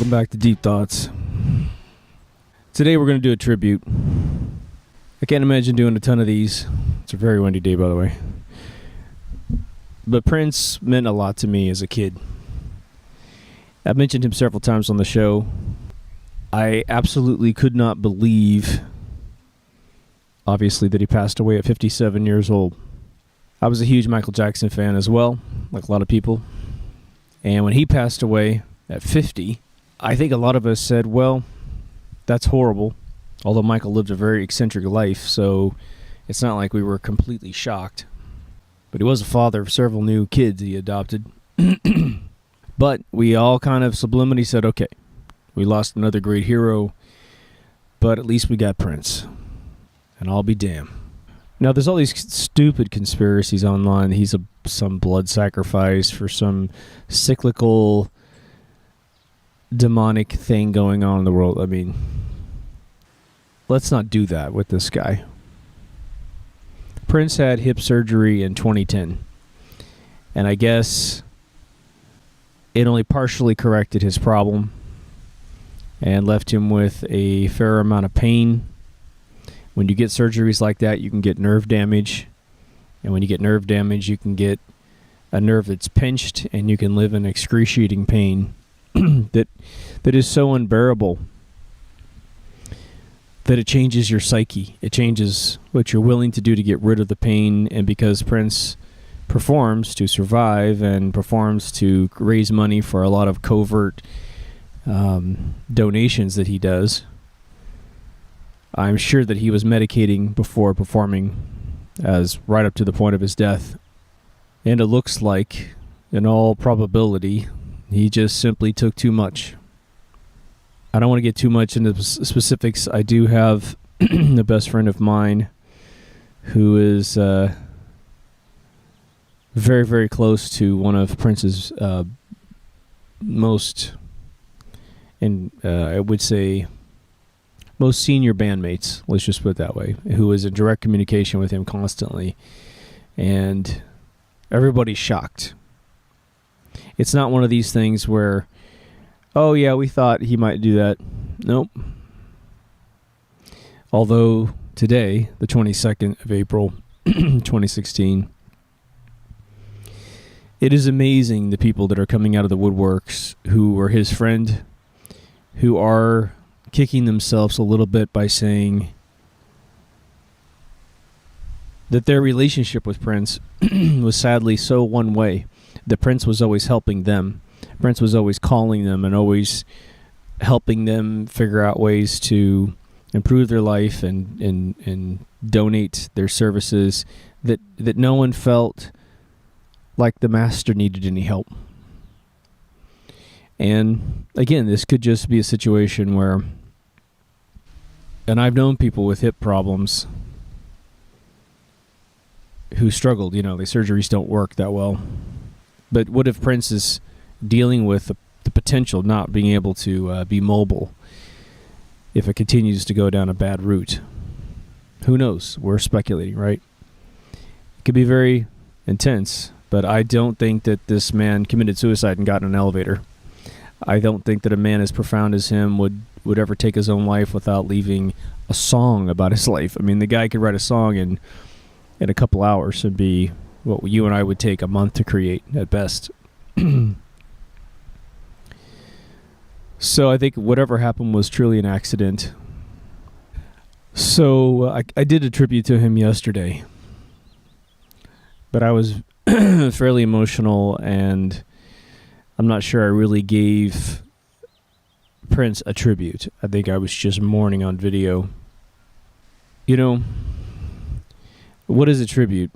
Welcome back to Deep Thoughts. Today we're going to do a tribute. I can't imagine doing a ton of these. It's a very windy day, by the way. But Prince meant a lot to me as a kid. I've mentioned him several times on the show. I absolutely could not believe, obviously, that he passed away at 57 years old. I was a huge Michael Jackson fan as well, like a lot of people. And when he passed away at 50, I think a lot of us said, well, that's horrible. Although Michael lived a very eccentric life, so it's not like we were completely shocked. But he was a father of several new kids he adopted. But we all kind of subliminally said, okay, we lost another great hero, but at least we got Prince. And I'll be damned. Now, there's all these stupid conspiracies online. He's some blood sacrifice for some cyclical demonic thing going on in the world. I mean, let's not do that with this guy. Prince had hip surgery in 2010. And I guess it only partially corrected his problem and left him with a fair amount of pain. When you get surgeries like that, you can get nerve damage. And when you get nerve damage, you can get a nerve that's pinched, and you can live in excruciating pain that is so unbearable that it changes your psyche. It changes what you're willing to do to get rid of the pain. And because Prince performs to survive and performs to raise money for a lot of covert donations that he does, I'm sure that he was medicating before performing, as right up to the point of his death. And it looks like, in all probability, he just simply took too much. I don't want to get too much into specifics. I do have a best friend of mine who is very, very close to one of Prince's most, and I would say, most senior bandmates, let's just put it that way, who is in direct communication with him constantly. And everybody's shocked. It's not one of these things where, oh yeah, we thought he might do that. Nope. Although today, the 22nd of April, 2016, it is amazing the people that are coming out of the woodworks who were his friend, who are kicking themselves a little bit by saying that their relationship with Prince was sadly so one way, that Prince was always helping them. Prince was always calling them and always helping them figure out ways to improve their life and donate their services, that no one felt like the master needed any help. And again, this could just be a situation where, and I've known people with hip problems who struggled, their surgeries don't work that well. But what if Prince is dealing with the potential of not being able to be mobile if it continues to go down a bad route? Who knows? We're speculating, right? It could be very intense, but I don't think that this man committed suicide and got in an elevator. I don't think that a man as profound as him would ever take his own life without leaving a song about his life. I mean, the guy could write a song in a couple hours and be what you and I would take a month to create at best. So I think whatever happened was truly an accident. So I did a tribute to him yesterday, but I was fairly emotional, and I'm not sure I really gave Prince a tribute. I think I was just mourning on video. What is a tribute?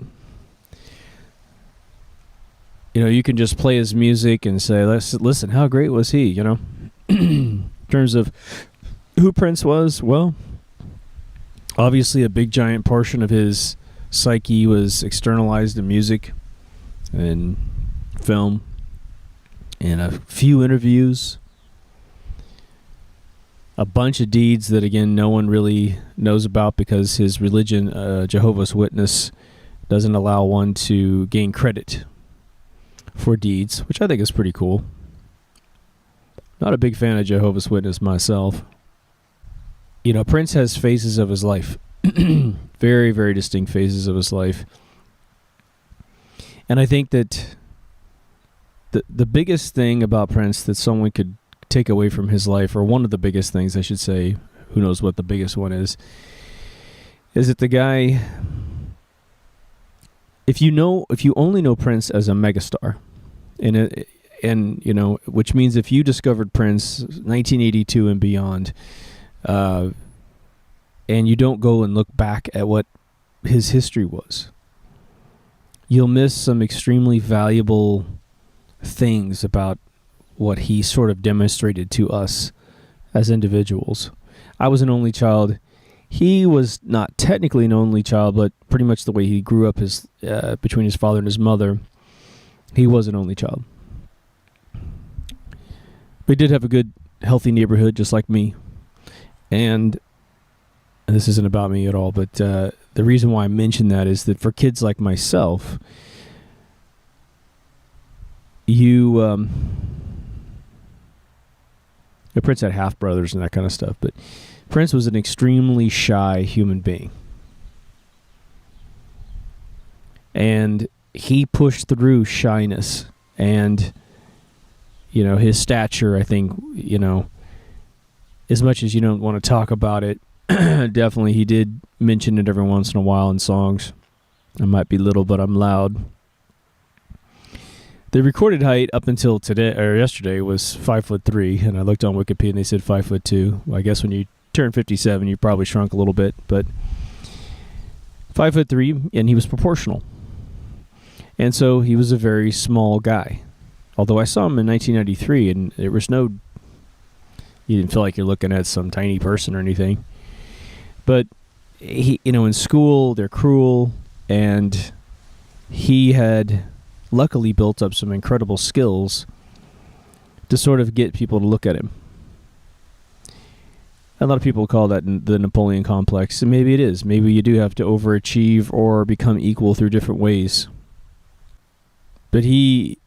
You can just play his music and say, listen, how great was he, In terms of who Prince was, well, obviously a big giant portion of his psyche was externalized in music and film and a few interviews, a bunch of deeds that, again, no one really knows about because his religion, Jehovah's Witness, doesn't allow one to gain credit for deeds, which I think is pretty cool. Not a big fan of Jehovah's Witness myself. You know, Prince has phases of his life. Very, very distinct phases of his life. And I think that the biggest thing about Prince that someone could take away from his life, or one of the biggest things, I should say, who knows what the biggest one is that the guy, if you only know Prince as a megastar, and you know, which means if you discovered Prince 1982 and beyond, and you don't go and look back at what his history was, you'll miss some extremely valuable things about what he sort of demonstrated to us as individuals. I was an only child. He was not technically an only child, but pretty much the way he grew up between his father and his mother, he was an only child. But he did have a good, healthy neighborhood, just like me. And this isn't about me at all, but the reason why I mention that is that for kids like myself, Prince had half brothers and that kind of stuff, but Prince was an extremely shy human being. And he pushed through shyness, and, you know, his stature, I think, you know, as much as you don't want to talk about it, definitely he did mention it every once in a while in songs. I might be little, but I'm loud. The recorded height up until today or yesterday was 5'3", and I looked on Wikipedia and they said 5'2". Well, I guess when you turn 57, you probably shrunk a little bit, but 5'3", and he was proportional, and so he was a very small guy. Although I saw him in 1993, and there was you didn't feel like you're looking at some tiny person or anything. But he, you know, in school they're cruel, and he had luckily built up some incredible skills to sort of get people to look at him. A lot of people call that the Napoleon complex, and maybe it is. Maybe you do have to overachieve or become equal through different ways. But he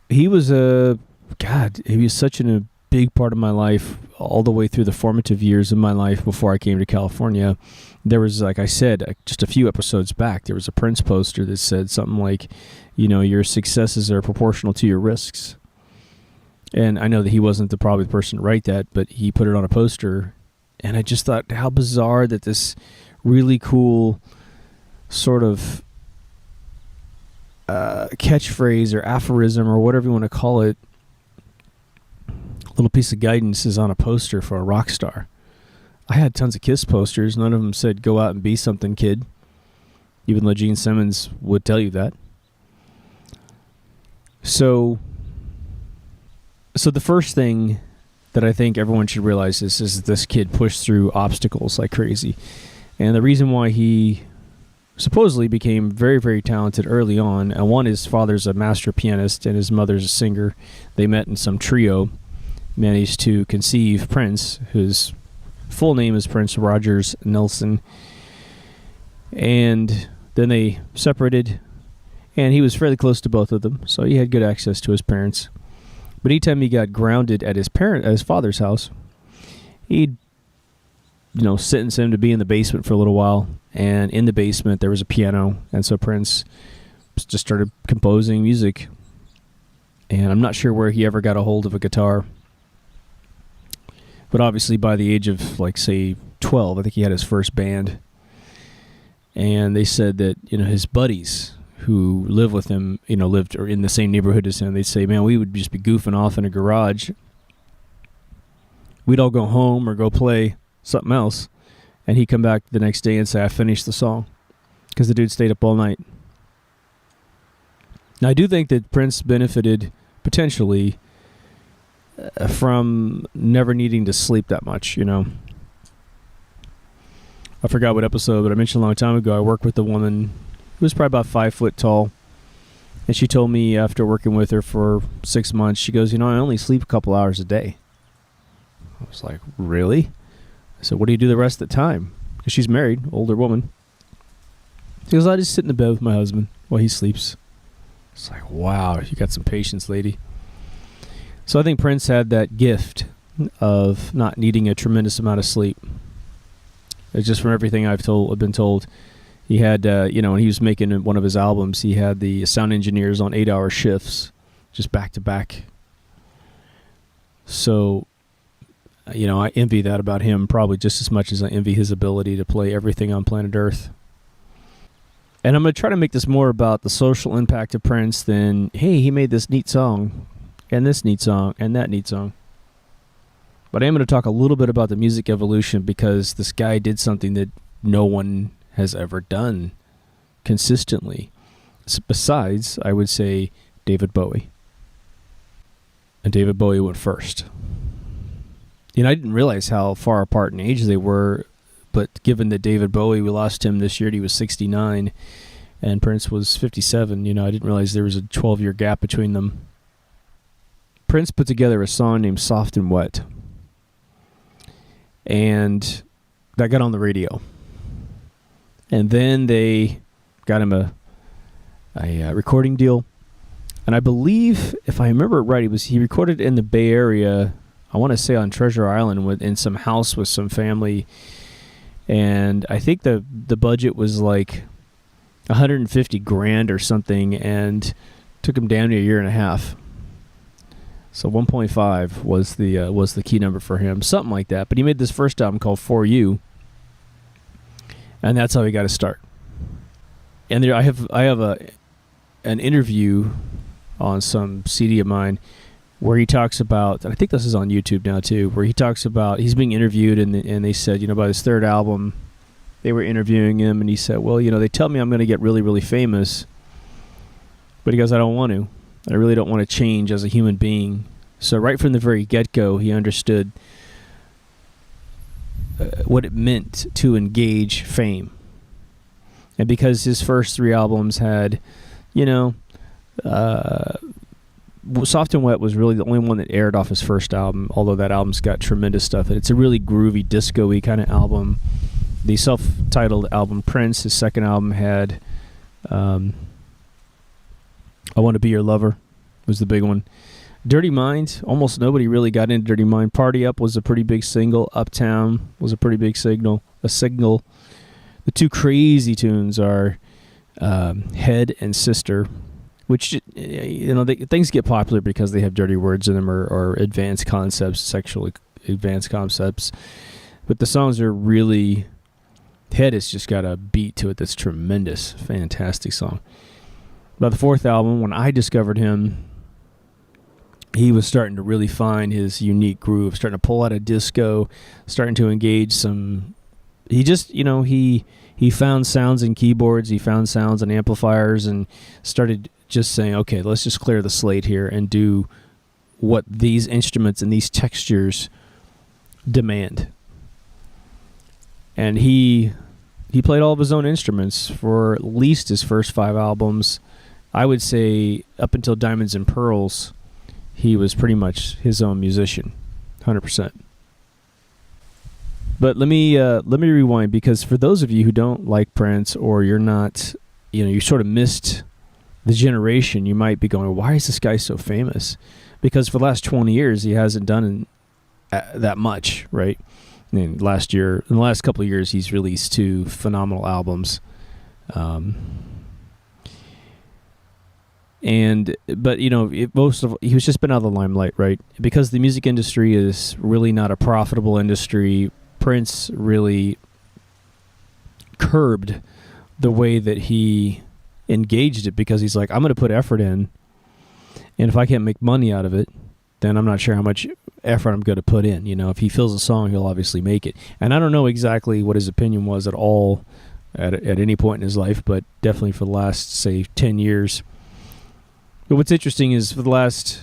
was he was such a big part of my life all the way through the formative years of my life before I came to California. There was, like I said, just a few episodes back, there was a Prince poster that said something like, you know, your successes are proportional to your risks. And I know that he wasn't probably the person to write that, but he put it on a poster. And I just thought, how bizarre that this really cool sort of catchphrase or aphorism or whatever you want to call it, little piece of guidance is on a poster for a rock star. I had tons of Kiss posters. None of them said, go out and be something, kid. Even though Gene Simmons would tell you that. So the first thing that I think everyone should realize is this kid pushed through obstacles like crazy. And the reason why he supposedly became very, very talented early on, and one, his father's a master pianist and his mother's a singer. They met in some trio, managed to conceive Prince, whose full name is Prince Rogers Nelson. And then they separated, and he was fairly close to both of them, so he had good access to his parents. But anytime he got grounded at his father's house, he'd, you know, sentence him to be in the basement for a little while. And in the basement, there was a piano, and so Prince just started composing music. And I'm not sure where he ever got a hold of a guitar. But obviously by the age of, like, say, 12, I think he had his first band. And they said that, you know, his buddies who lived with him, you know, lived or in the same neighborhood as him, they'd say, man, we would just be goofing off in a garage. We'd all go home or go play something else. And he'd come back the next day and say, I finished the song. Because the dude stayed up all night. Now, I do think that Prince benefited potentially from never needing to sleep that much, you know. I forgot what episode, but I mentioned a long time ago, I worked with a woman who was probably about 5 foot tall. And she told me after working with her for 6 months, she goes, you know, I only sleep a couple hours a day. I was like, really? I said, what do you do the rest of the time? Because she's married, older woman. She goes, I just sit in the bed with my husband while he sleeps. It's like, wow, you got some patience, lady. So I think Prince had that gift of not needing a tremendous amount of sleep. It's just from everything I've been told. He had, when he was making one of his albums, he had the sound engineers on 8-hour shifts, just back to back. So, I envy that about him probably just as much as I envy his ability to play everything on planet Earth. And I'm going to try to make this more about the social impact of Prince than, hey, he made this neat song, and this neat song, and that neat song. But I am going to talk a little bit about the music evolution because this guy did something that no one has ever done consistently. Besides, I would say, David Bowie. And David Bowie went first. I didn't realize how far apart in age they were, but given that David Bowie, we lost him this year, he was 69, and Prince was 57, I didn't realize there was a 12-year gap between them. Prince put together a song named Soft and Wet, and that got on the radio. And then they got him a recording deal. And I believe, if I remember it right, he recorded in the Bay Area, I want to say on Treasure Island, in some house with some family. And I think the budget was like $150,000 or something, and took him down to a year and a half. So 1.5 was the key number for him, something like that. But he made this first album called For You, and that's how he got to start. And I have an interview on some CD of mine where he talks about, and I think this is on YouTube now too, where he talks about, he's being interviewed, and they said, by his third album, they were interviewing him, and he said, well, they tell me I'm going to get really, really famous, but he goes, I don't want to. I really don't want to change as a human being. So right from the very get-go, he understood what it meant to engage fame. And because his first 3 albums had, Soft and Wet was really the only one that aired off his first album, although that album's got tremendous stuff. And it's a really groovy, disco-y kind of album. The self-titled album, Prince, his second album, had I Want to Be Your Lover was the big one. Dirty Mind, almost nobody really got into Dirty Mind. Party Up was a pretty big single. Uptown was a pretty big signal. The 2 crazy tunes are Head and Sister, which, things get popular because they have dirty words in them or advanced concepts, sexually advanced concepts. But the songs are really, Head has just got a beat to it that's tremendous. Fantastic song. By the 4th album, when I discovered him, he was starting to really find his unique groove, starting to pull out of disco, starting to engage some. He just, he found sounds in keyboards, he found sounds in amplifiers, and started just saying, okay, let's just clear the slate here and do what these instruments and these textures demand. And he played all of his own instruments for at least his first 5 albums. I would say up until Diamonds and Pearls, he was pretty much his own musician, 100%. But let me rewind, because for those of you who don't like Prince, or you're not, you sort of missed the generation, you might be going, why is this guy so famous? Because for the last 20 years, he hasn't done that much, right? In the last couple of years, he's released 2 phenomenal albums. But he was just been out of the limelight, right? Because the music industry is really not a profitable industry. Prince really curbed the way that he engaged it, because he's like, I'm going to put effort in, and if I can't make money out of it, then I'm not sure how much effort I'm going to put in. If he feels a song, he'll obviously make it. And I don't know exactly what his opinion was at all at any point in his life, but definitely for the last, say, 10 years. But what's interesting is for the last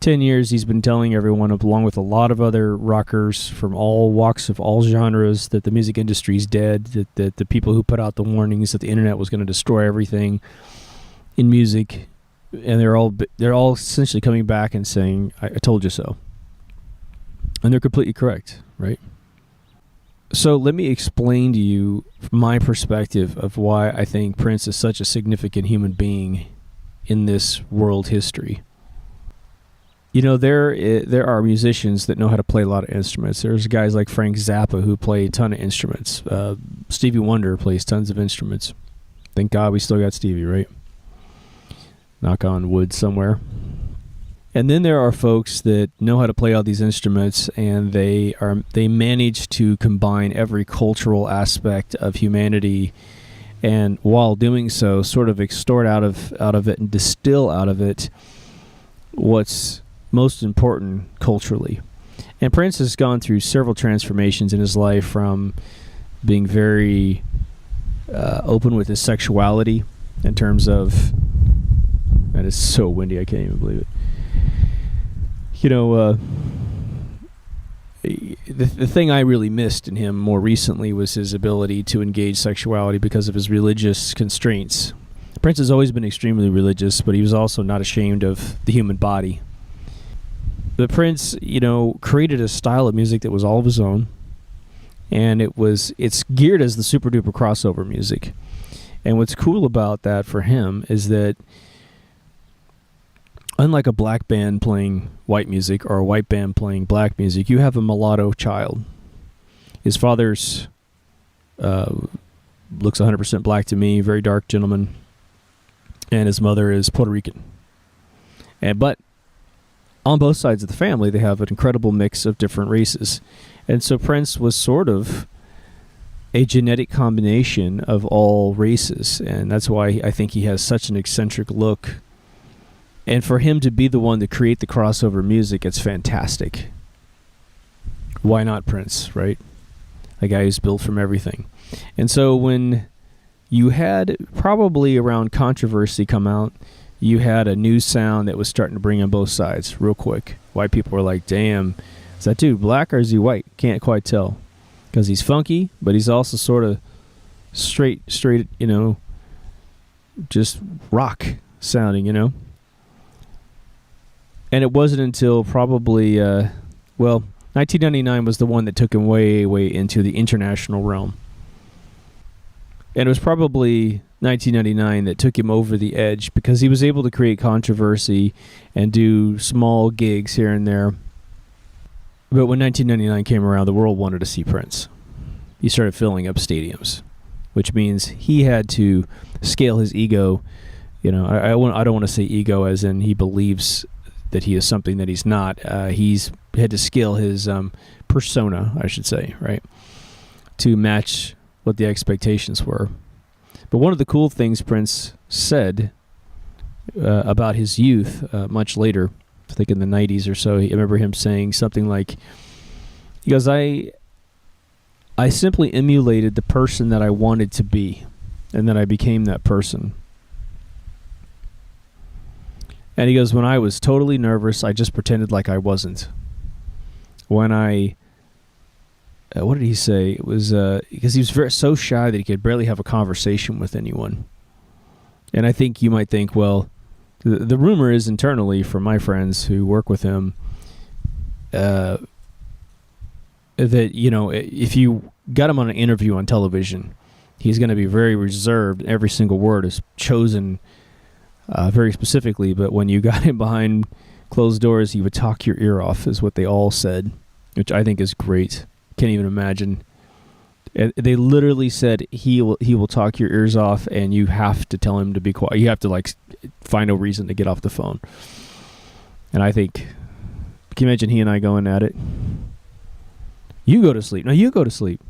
10 years, he's been telling everyone, along with a lot of other rockers from all walks of all genres, that the music industry is dead, that the people who put out the warnings that the internet was going to destroy everything in music, and they're all essentially coming back and saying, I told you so. And they're completely correct, right? So let me explain to you my perspective of why I think Prince is such a significant human being in this world history. there are musicians that know how to play a lot of instruments. There's guys like Frank Zappa who play a ton of instruments. Stevie Wonder plays tons of instruments. Thank God we still got Stevie, right? Knock on wood somewhere. And then there are folks that know how to play all these instruments, and they manage to combine every cultural aspect of humanity, and while doing so, sort of extort out of it and distill out of it what's most important culturally. And Prince has gone through several transformations in his life, from being very open with his sexuality in terms of, and it's so windy I can't even believe it. The thing I really missed in him more recently was his ability to engage sexuality because of his religious constraints. Prince has always been extremely religious, but he was also not ashamed of the human body. But Prince, created a style of music that was all of his own, and it's geared as the super duper crossover music. And what's cool about that for him is that, unlike a black band playing white music or a white band playing black music, you have a mulatto child. His father's looks 100% black to me, very dark gentleman, and his mother is Puerto Rican. But on both sides of the family, they have an incredible mix of different races. And so Prince was sort of a genetic combination of all races, and that's why I think he has such an eccentric look. And for him to be the one to create the crossover music, it's fantastic. Why not Prince, right? A guy who's built from everything. And so when you had, probably around Controversy come out, you had a new sound that was starting to bring in both sides real quick. White people were like, damn, is that dude black or is he white? Can't quite tell. Because he's funky, but he's also sort of straight, just rock sounding, And it wasn't until probably, 1999 was the one that took him way, way into the international realm. And it was probably 1999 that took him over the edge, because he was able to create controversy and do small gigs here and there. But when 1999 came around, the world wanted to see Prince. He started filling up stadiums, which means he had to scale his ego. I don't want to say ego as in he believes that he is something that he's not. He's had to scale his persona, I should say, right, to match what the expectations were. But one of the cool things Prince said about his youth much later, I think in the 90s or so, I remember him saying something like, he goes, I simply emulated the person that I wanted to be, and then I became that person. And he goes, when I was totally nervous, I just pretended like I wasn't. When what did he say? It was because he was so shy that he could barely have a conversation with anyone. And I think you might think, well, the rumor is internally from my friends who work with him that, if you got him on an interview on television, he's going to be very reserved. Every single word is chosen very specifically, but when you got him behind closed doors, he would talk your ear off, is what they all said, which I think is great. Can't even imagine. And they literally said he will talk your ears off, and you have to tell him to be quiet. You have to find a reason to get off the phone. And I think, can you imagine he and I going at it? You go to sleep. No, you go to sleep.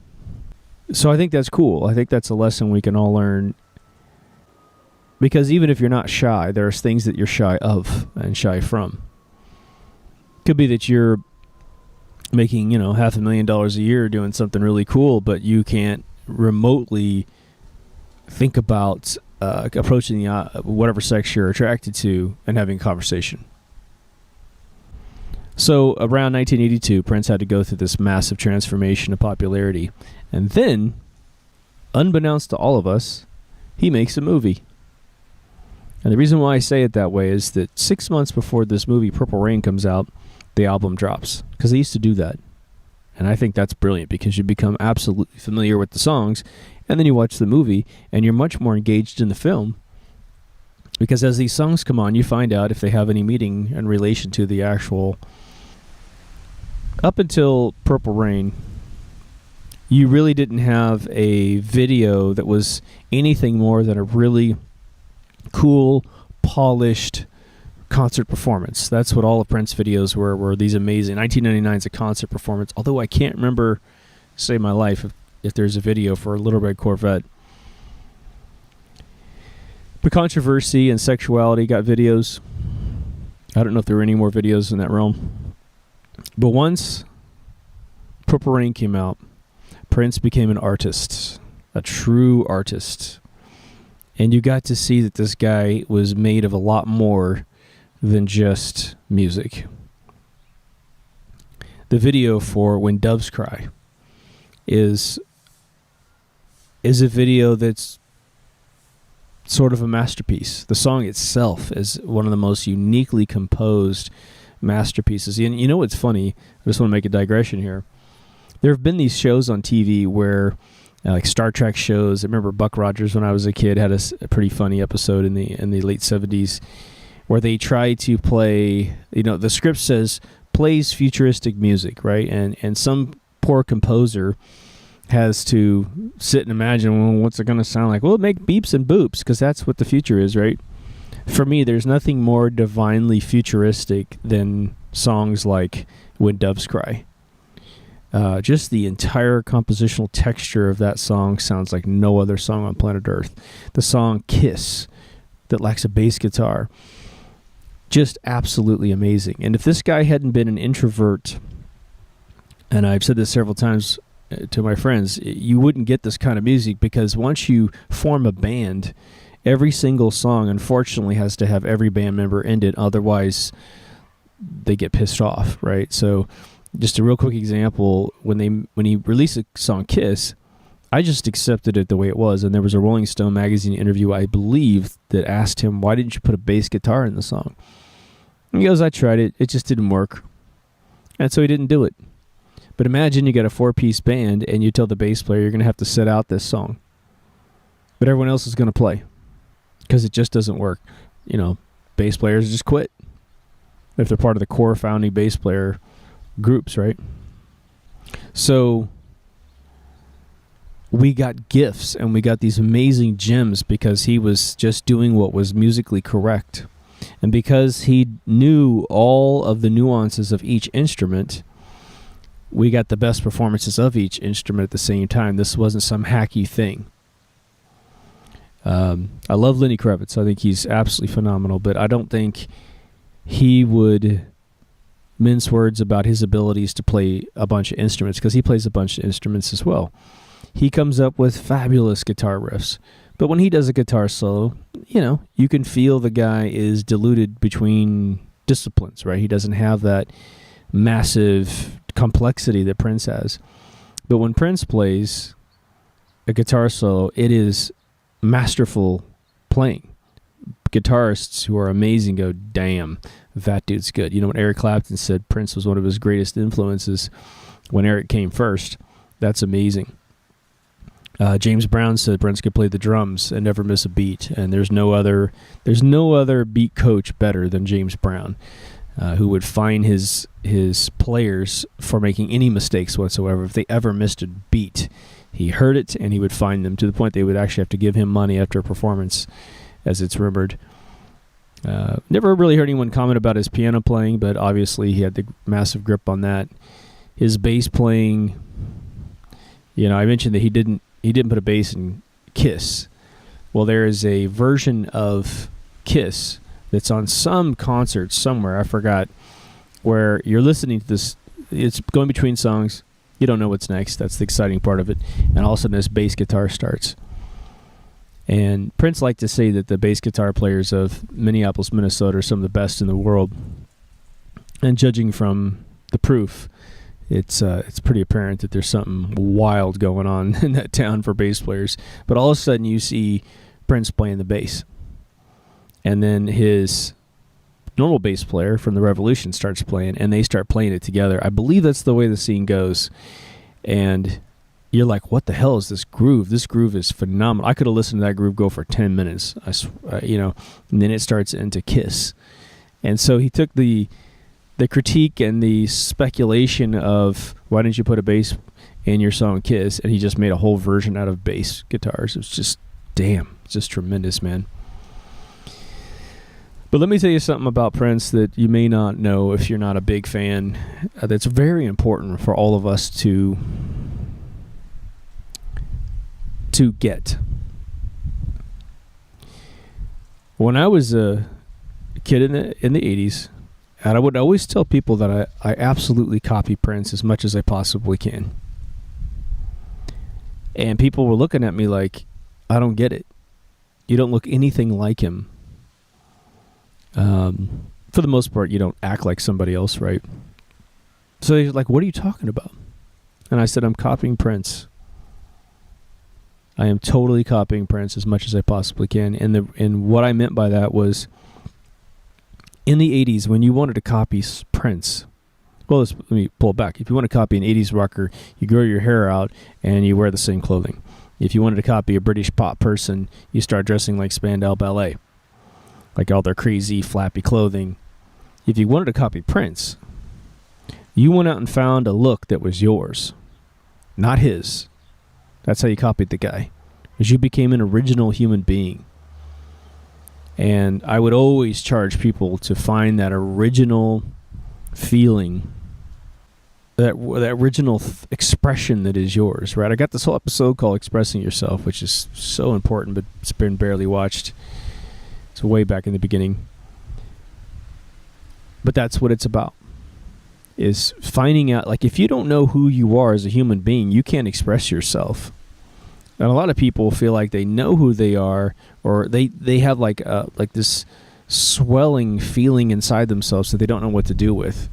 So I think that's cool. I think that's a lesson we can all learn. Because even if you're not shy, there's things that you're shy of and shy from. Could be that you're making, $500,000 a year doing something really cool, but you can't remotely think about approaching whatever sex you're attracted to and having a conversation. So around 1982, Prince had to go through this massive transformation of popularity. And then, unbeknownst to all of us, he makes a movie. And the reason why I say it that way is that 6 months before this movie, Purple Rain, comes out, the album drops. Because they used to do that. And I think that's brilliant, because you become absolutely familiar with the songs, and then you watch the movie, and you're much more engaged in the film. Because as these songs come on, you find out if they have any meaning in relation to the actual... Up until Purple Rain, you really didn't have a video that was anything more than a really cool, polished concert performance. That's what all of Prince videos were these amazing. 1999 is a concert performance, although I can't remember, save my life, if there's a video for Little Red Corvette. But Controversy and Sexuality got videos. I don't know if there were any more videos in that realm. But once Purple Rain came out, Prince became an artist, a true artist. And you got to see that this guy was made of a lot more than just music. The video for When Doves Cry is a video that's sort of a masterpiece. The song itself is one of the most uniquely composed masterpieces. And you know what's funny? I just want to make a digression here. There have been these shows on TV where, like Star Trek shows. I remember Buck Rogers when I was a kid had a pretty funny episode in the late 70s where they try to play, the script says plays futuristic music, right? And some poor composer has to sit and imagine, well, what's it going to sound like? Well, make beeps and boops, because that's what the future is, right? For me, there's nothing more divinely futuristic than songs like When Doves Cry. Just the entire compositional texture of that song sounds like no other song on planet Earth. The song Kiss, that lacks a bass guitar, just absolutely amazing. And if this guy hadn't been an introvert, and I've said this several times to my friends, you wouldn't get this kind of music, because once you form a band, every single song unfortunately has to have every band member in it, otherwise they get pissed off, right? So just a real quick example, when he released the song Kiss, I just accepted it the way it was, and there was a Rolling Stone magazine interview, I believe, that asked him, why didn't you put a bass guitar in the song? And he goes, I tried it just didn't work. And so he didn't do it. But imagine you got a 4-piece band and you tell the bass player you're going to have to set out this song. But everyone else is going to play because it just doesn't work. Bass players just quit if they're part of the core founding bass player groups, right? So we got gifts and we got these amazing gems because he was just doing what was musically correct. And because he knew all of the nuances of each instrument, we got the best performances of each instrument at the same time. This wasn't some hacky thing. I love Lenny Kravitz. I think he's absolutely phenomenal, but I don't think he would mince words about his abilities to play a bunch of instruments, because he plays a bunch of instruments as well. He comes up with fabulous guitar riffs, but when he does a guitar solo, you can feel the guy is diluted between disciplines, right? He doesn't have that massive complexity that Prince has. But when Prince plays a guitar solo, it is masterful playing. Guitarists who are amazing go, damn, that dude's good. When Eric Clapton said Prince was one of his greatest influences when Eric came first, that's amazing. James Brown said Prince could play the drums and never miss a beat, and there's no other beat coach better than James Brown, who would fine his players for making any mistakes whatsoever. If they ever missed a beat, he heard it and he would fine them, to the point they would actually have to give him money after a performance, as it's rumored. Never really heard anyone comment about his piano playing, but obviously he had the massive grip on that. His bass playing, I mentioned that he didn't put a bass in Kiss. Well, there is a version of Kiss that's on some concert somewhere, I forgot, where you're listening to this, it's going between songs, you don't know what's next, that's the exciting part of it, and all of a sudden this bass guitar starts. And Prince liked to say that the bass guitar players of Minneapolis, Minnesota are some of the best in the world, and judging from the proof, it's pretty apparent that there's something wild going on in that town for bass players. But all of a sudden you see Prince playing the bass, and then his normal bass player from the Revolution starts playing, and they start playing it together. I believe that's the way the scene goes. And you're like, what the hell is this groove? This groove is phenomenal. I could have listened to that groove go for 10 minutes, and then it starts into Kiss. And so he took the critique and the speculation of why didn't you put a bass in your song Kiss, and he just made a whole version out of bass guitars. It was just, damn, it's just tremendous, man. But let me tell you something about Prince that you may not know if you're not a big fan. That's very important for all of us to get. When I was a kid in the 80s, and I would always tell people that I absolutely copy Prince as much as I possibly can. And people were looking at me like, I don't get it. You don't look anything like him. For the most part, you don't act like somebody else, right? So they're like, what are you talking about? And I said, I'm copying Prince. I am totally copying Prince as much as I possibly can. And what I meant by that was, in the 80s, when you wanted to copy Prince, well, let me pull it back. If you want to copy an 80s rocker, you grow your hair out and you wear the same clothing. If you wanted to copy a British pop person, you start dressing like Spandau Ballet, like all their crazy, flappy clothing. If you wanted to copy Prince, you went out and found a look that was yours, not his. That's how you copied the guy, because you became an original human being. And I would always charge people to find that original feeling, that original expression that is yours, right? I got this whole episode called Expressing Yourself, which is so important, but it's been barely watched. It's way back in the beginning. But that's what it's about, is finding out, like, if you don't know who you are as a human being, you can't express yourself. And a lot of people feel like they know who they are, or they have like this swelling feeling inside themselves that they don't know what to do with.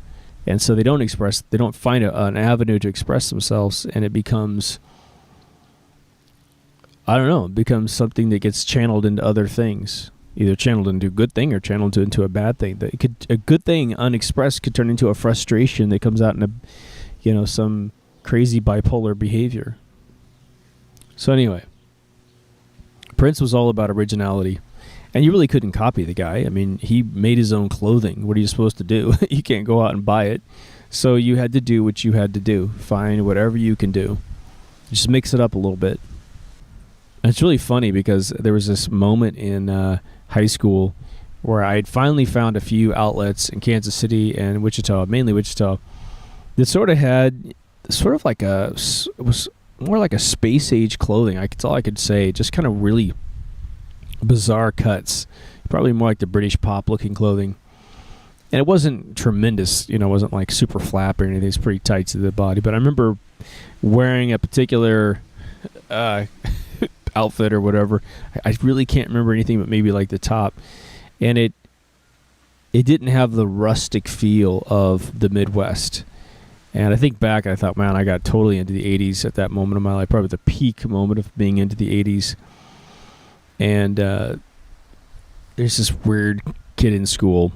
And so they don't find an avenue to express themselves, and it becomes, it becomes something that gets channeled into other things. Either channeled into a good thing or channeled into a bad thing. A good thing unexpressed could turn into a frustration that comes out in some crazy bipolar behavior. So anyway, Prince was all about originality, and you really couldn't copy the guy. I mean, he made his own clothing. What are you supposed to do? You can't go out and buy it. So you had to do what you had to do. Find whatever you can do. Just mix it up a little bit. And it's really funny because there was this moment in high school where I had finally found a few outlets in Kansas City and Wichita, mainly Wichita, that sort of had it was more like a space age clothing. That's all I could say. Just kind of really bizarre cuts. Probably more like the British pop looking clothing. And it wasn't tremendous, it wasn't like super flap or anything. It's pretty tight to the body. But I remember wearing a particular outfit or whatever. I really can't remember anything but maybe like the top. And it didn't have the rustic feel of the Midwest. And I think back, I thought, man, I got totally into the 80s at that moment of my life, probably the peak moment of being into the 80s. And there's this weird kid in school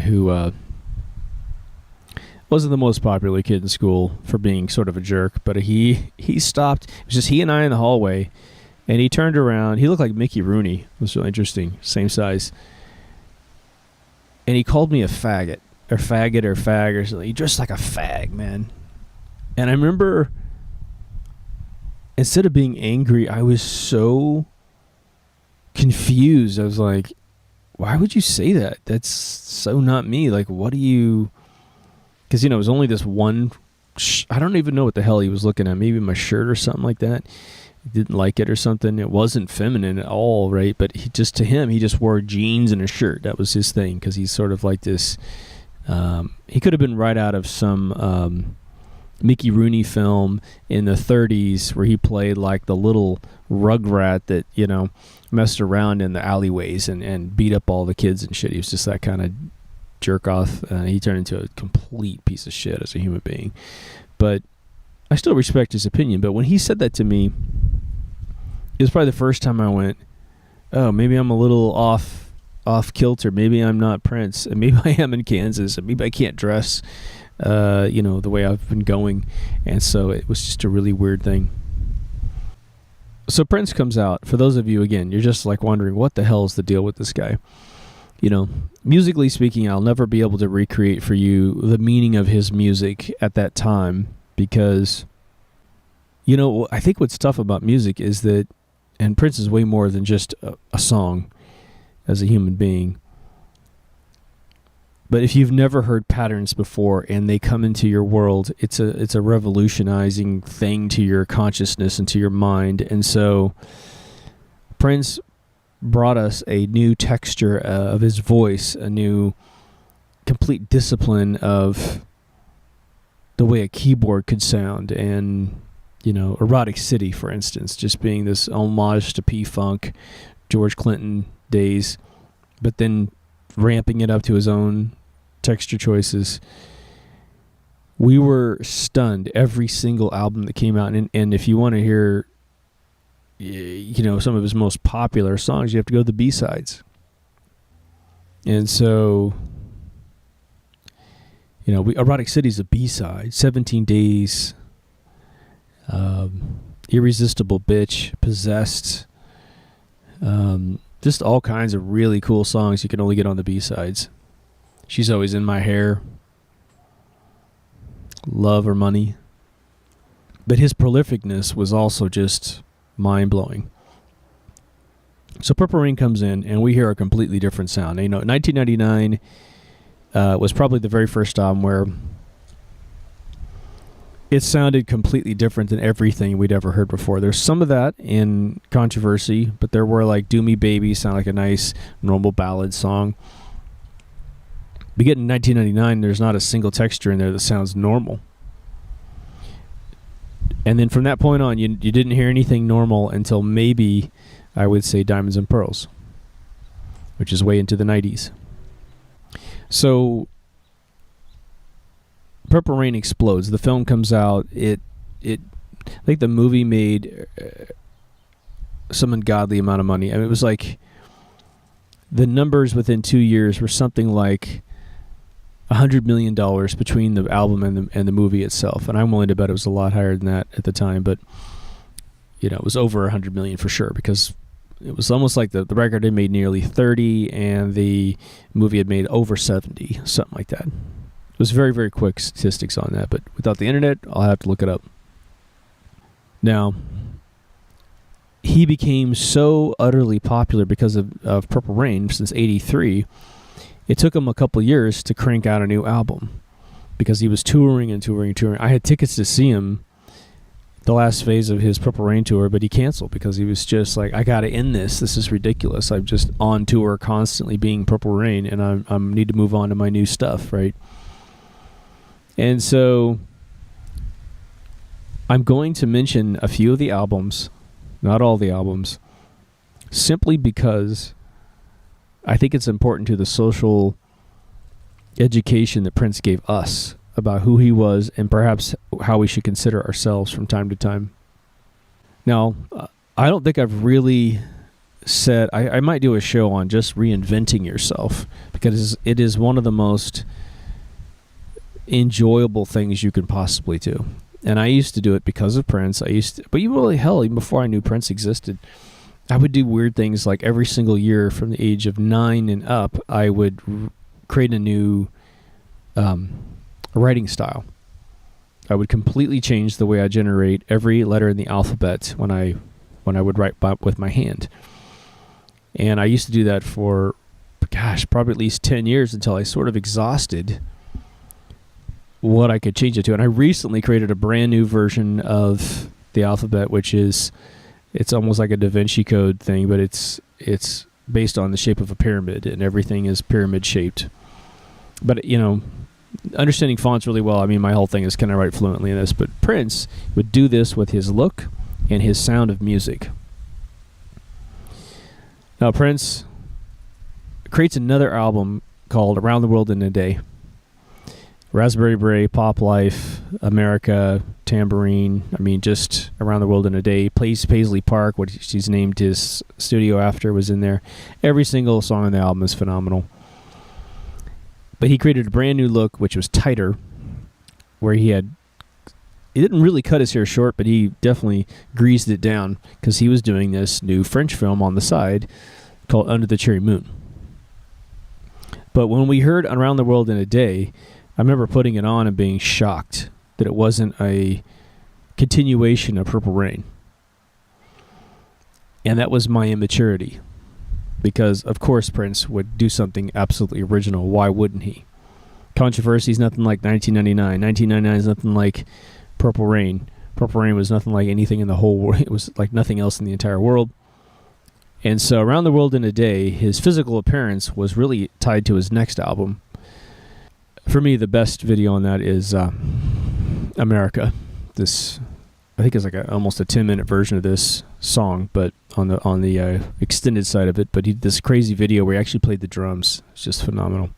who wasn't the most popular kid in school for being sort of a jerk, but he stopped. It was just he and I in the hallway, and he turned around. He looked like Mickey Rooney. It was really interesting, same size. And he called me a faggot. Or faggot or fag or something. He dressed like a fag, man. And I remember, instead of being angry, I was so confused. I was like, why would you say that? That's so not me. Like, what do you... Because, it was only this one... I don't even know what the hell he was looking at. Maybe my shirt or something like that. He didn't like it or something. It wasn't feminine at all, right? But he just wore jeans and a shirt. That was his thing, because he's sort of like this... he could have been right out of some Mickey Rooney film in the 30s where he played like the little rugrat that, messed around in the alleyways and beat up all the kids and shit. He was just that kind of jerk off. He turned into a complete piece of shit as a human being. But I still respect his opinion. But when he said that to me, it was probably the first time I went, oh, maybe I'm a little off kilter. Maybe I'm not Prince, and maybe I am in Kansas, and maybe I can't dress the way I've been going. And so it was just a really weird thing. So Prince comes out. For those of you, again, you're just like wondering, what the hell is the deal with this guy? You know, musically speaking, I'll never be able to recreate for you the meaning of his music at that time because, you know, I think what's tough about music is that, and Prince is way more than just a song as a human being. But if you've never heard patterns before and they come into your world, it's a revolutionizing thing to your consciousness and to your mind. And so Prince brought us a new texture of his voice, a new complete discipline of the way a keyboard could sound. And, you know, Erotic City, for instance, just being this homage to P-Funk, George Clinton days, but then ramping it up to his own texture choices. We were stunned every single album that came out. And if you want to hear, you know, some of his most popular songs, you have to go to the B-sides. And so, you know, Erotic City's a B-side. 17 Days, Irresistible Bitch, Possessed, just all kinds of really cool songs you can only get on the B-sides. She's Always in My Hair, Love or Money. But his prolificness was also just mind-blowing. So Purple Rain comes in, and we hear a completely different sound. You know, 1999 was probably the very first album where it sounded completely different than everything we'd ever heard before. There's some of that in Controversy, but there were like Do Me Baby, sound like a nice, normal ballad song. But yet in 1999, there's not a single texture in there that sounds normal. And then from that point on, you didn't hear anything normal until maybe, I would say, Diamonds and Pearls, which is way into the 90s. So Purple Rain explodes. The film comes out. I think the movie made some ungodly amount of money. I mean, it was like the numbers within 2 years were something like $100 million between the album and the movie itself. And I'm willing to bet it was a lot higher than that at the time, but you know, it was over $100 million for sure, because it was almost like the record had made nearly 30 and the movie had made over 70, something like that. It was very, very quick statistics on that, but without the internet, I'll have to look it up. Now, he became so utterly popular because of Purple Rain since 83. It took him a couple years to crank out a new album because he was touring and touring and touring. I had tickets to see him the last phase of his Purple Rain tour, but he canceled because he was just like, I got to end this. This is ridiculous. I'm just on tour constantly being Purple Rain, and I need to move on to my new stuff, right? And so I'm going to mention a few of the albums, not all the albums, simply because I think it's important to the social education that Prince gave us about who he was and perhaps how we should consider ourselves from time to time. Now, I don't think I've really said, I might do a show on just reinventing yourself, because it is one of the most enjoyable things you can possibly do. And I used to do it because of Prince. But even before I knew Prince existed, I would do weird things like every single year from the age of 9 and up, I would create a new writing style. I would completely change the way I generate every letter in the alphabet when I would write with my hand. And I used to do that for, probably at least 10 years until I sort of exhausted what I could change it to. And I recently created a brand new version of the alphabet, which is, it's almost like a Da Vinci Code thing, but it's based on the shape of a pyramid, and everything is pyramid shaped. But, you know, understanding fonts really well, I mean, my whole thing is, can I write fluently in this? But Prince would do this with his look and his sound of music. Now, Prince creates another album called Around the World in a Day. Raspberry Beret, Pop Life, America, Tambourine, just Around the World in a Day. Paisley Park, what he's named his studio after, was in there. Every single song on the album is phenomenal. But he created a brand new look, which was tighter, where he had he didn't really cut his hair short, but he definitely greased it down because he was doing this new French film on the side called Under the Cherry Moon. But when we heard Around the World in a Day, I remember putting it on and being shocked that it wasn't a continuation of Purple Rain. And that was my immaturity. Because, of course, Prince would do something absolutely original. Why wouldn't he? Controversy is nothing like 1999. 1999 is nothing like Purple Rain. Purple Rain was nothing like anything in the whole world. It was like nothing else in the entire world. And so Around the World in a Day, his physical appearance was really tied to his next album. For me, the best video on that is America. This, I think, is like almost a 10-minute version of this song, but on the extended side of it. But he did this crazy video where he actually played the drums. It's just phenomenal.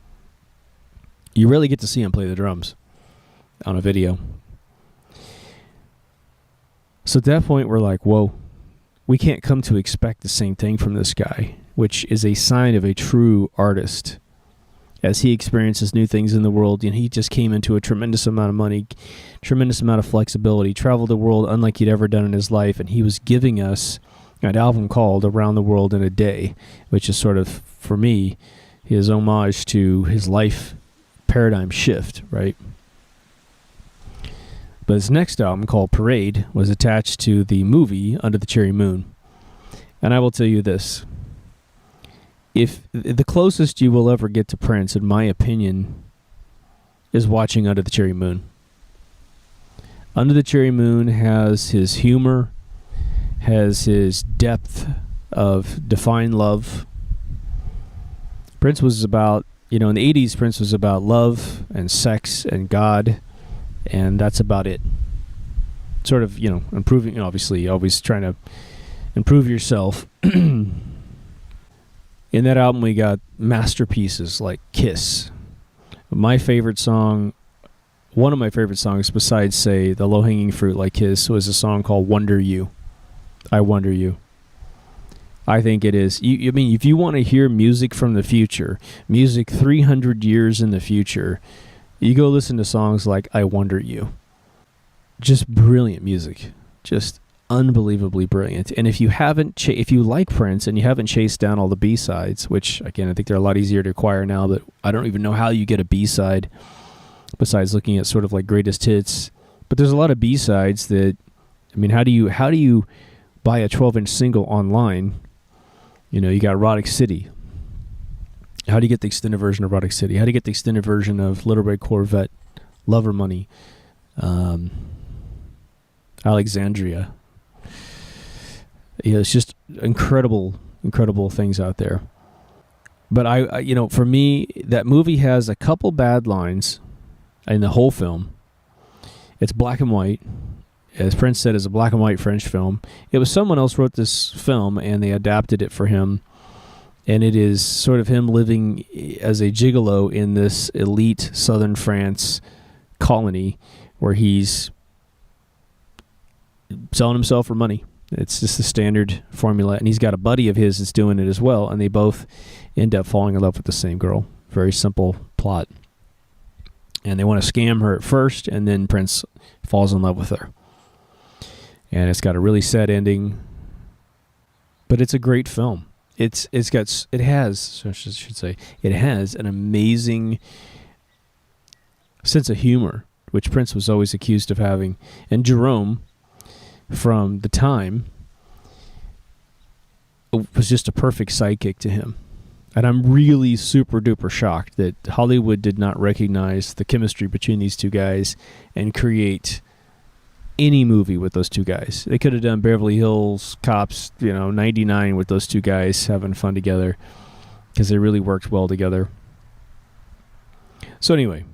You rarely get to see him play the drums on a video. So at that point, we're like, whoa, we can't come to expect the same thing from this guy, which is a sign of a true artist. As he experiences new things in the world, he just came into a tremendous amount of money, tremendous amount of flexibility, traveled the world unlike he'd ever done in his life, and he was giving us an album called Around the World in a Day, which is sort of, for me, his homage to his life paradigm shift, right? But his next album, called Parade, was attached to the movie Under the Cherry Moon. And I will tell you this. If the closest you will ever get to Prince, in my opinion, is watching Under the Cherry Moon. Under the Cherry Moon has his humor, has his depth of defined love. Prince was about, in the 80s, Prince was about love and sex and God, and that's about it. Sort of, improving, obviously, always trying to improve yourself. In that album, we got masterpieces like Kiss. My favorite song, one of my favorite songs, besides, say, the low-hanging fruit like Kiss, was a song called Wonder You. I Wonder You. I think it is. If you want to hear music from the future, music 300 years in the future, you go listen to songs like I Wonder You. Just brilliant music. Just unbelievably brilliant. And if you like Prince and you haven't chased down all the B-sides, which, again, I think they're a lot easier to acquire now, but I don't even know how you get a B-side besides looking at sort of like greatest hits. But there's a lot of B-sides that, how do you buy a 12-inch single online? You got Erotic City. How do you get the extended version of Erotic City? How do you get the extended version of Little Red Corvette, Lover Money, Alexandria? It's just incredible things out there. But for me, that movie has a couple bad lines in the whole film. It's black and white. As Prince said, it's a black and white French film. It was someone else wrote this film, and they adapted it for him. And it is sort of him living as a gigolo in this elite southern France colony where he's selling himself for money. It's just the standard formula. And he's got a buddy of his that's doing it as well, and they both end up falling in love with the same girl. Very simple plot. And they want to scam her at first, and then Prince falls in love with her. And it's got a really sad ending, but it's a great film. It has an amazing sense of humor, which Prince was always accused of having. And Jerome, from the time, was just a perfect sidekick to him. And I'm really super duper shocked that Hollywood did not recognize the chemistry between these two guys and create any movie with those two guys. They could have done Beverly Hills Cops, 99 with those two guys having fun together because they really worked well together. So anyway,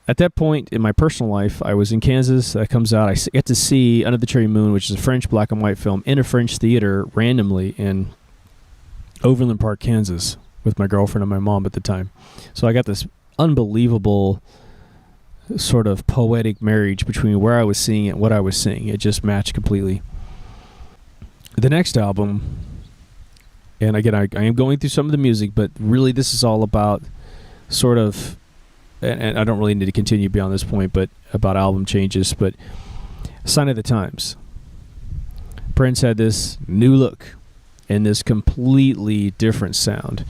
at that point in my personal life, I was in Kansas. That comes out. I get to see Under the Cherry Moon, which is a French black and white film, in a French theater randomly in Overland Park, Kansas, with my girlfriend and my mom at the time. So I got this unbelievable sort of poetic marriage between where I was seeing it and what I was seeing. It just matched completely. The next album, and again, I am going through some of the music, but really this is all about sort of and I don't really need to continue beyond this point, but about album changes, but sign of the times. Prince had this new look and this completely different sound.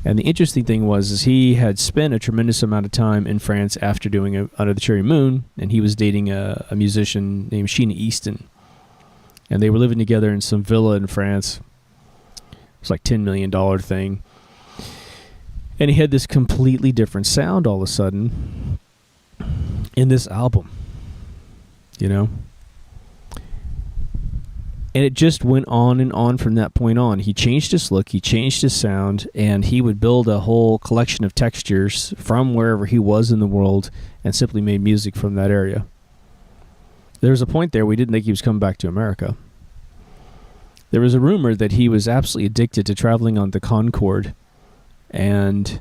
And the interesting thing is he had spent a tremendous amount of time in France after doing Under the Cherry Moon, and he was dating a musician named Sheena Easton. And they were living together in some villa in France. It was like $10 million thing. And he had this completely different sound all of a sudden in this album, you know? And it just went on and on from that point on. He changed his look, he changed his sound, and he would build a whole collection of textures from wherever he was in the world and simply made music from that area. There was a point there we didn't think he was coming back to America. There was a rumor that he was absolutely addicted to traveling on the Concorde, and